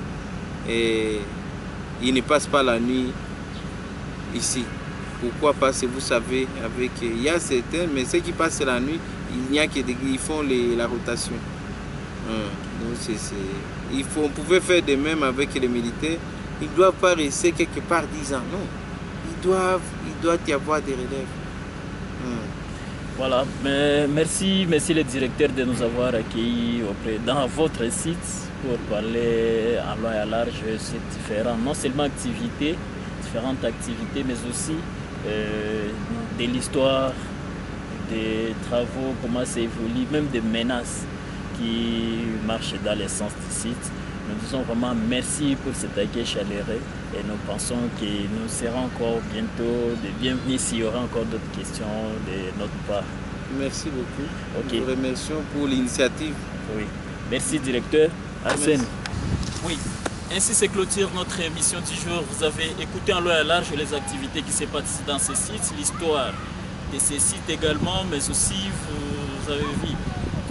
[SPEAKER 3] Et ils ne passent pas la nuit ici. Pourquoi? Parce que vous savez, il y a certains, mais ceux qui passent la nuit, il n'y a que ils font la rotation. Donc on pouvait faire de même avec les militaires. Ils ne doivent pas rester quelque part 10 ans. Non. Il doit y avoir des relèves.
[SPEAKER 2] Voilà, mais merci le directeur de nous avoir accueillis dans votre site pour parler en long et à large sur différentes, non seulement différentes activités, mais aussi de l'histoire, des travaux, comment ça évolue, même des menaces qui marchent dans le sens du site. Nous disons vraiment merci pour cet accueil chaleureux et nous pensons que nous serons encore bientôt de bienvenus s'il y aura encore d'autres questions de notre part.
[SPEAKER 3] Merci beaucoup.
[SPEAKER 2] Okay.
[SPEAKER 3] Nous vous remercions pour l'initiative.
[SPEAKER 2] Oui. Merci directeur. Arsène. Oui. Ainsi se clôture notre émission du jour. Vous avez écouté en long et à large les activités qui se passent dans ces sites, l'histoire de ces sites également, mais aussi vous avez vu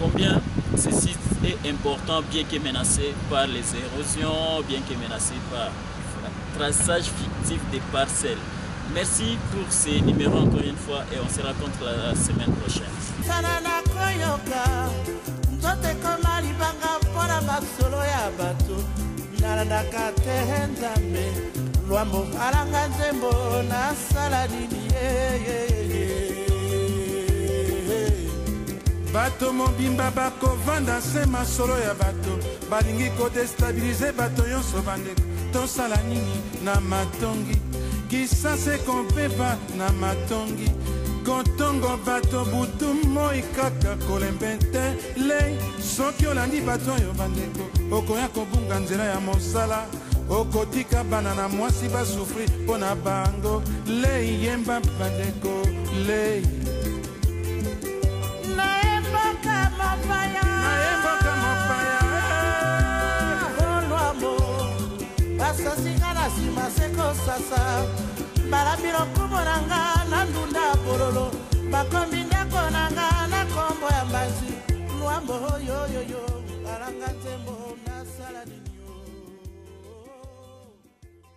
[SPEAKER 2] combien ce site est important, bien que menacé par les érosions, bien que menacé par le traçage fictif des parcelles. Merci pour ces numéros encore une fois et on se rencontre la semaine prochaine.
[SPEAKER 1] Bato mobimba bakovanda se masolo ya bato balingi kodestabilize bato nyonso bandeko tosala nini na matongi kisase kompeba na matongi kotongo bato butu moi kaka kolembe te lei soki olandi bato oyo bandeko okoya kobunga nzela ya mosala okotika bana na mwasi basufri mpo na bango lei yemba bandeko lei sasa balabiro kumonanga na ndunda bololo bakombi ndako nanga na kombo ya mbanzi lwambo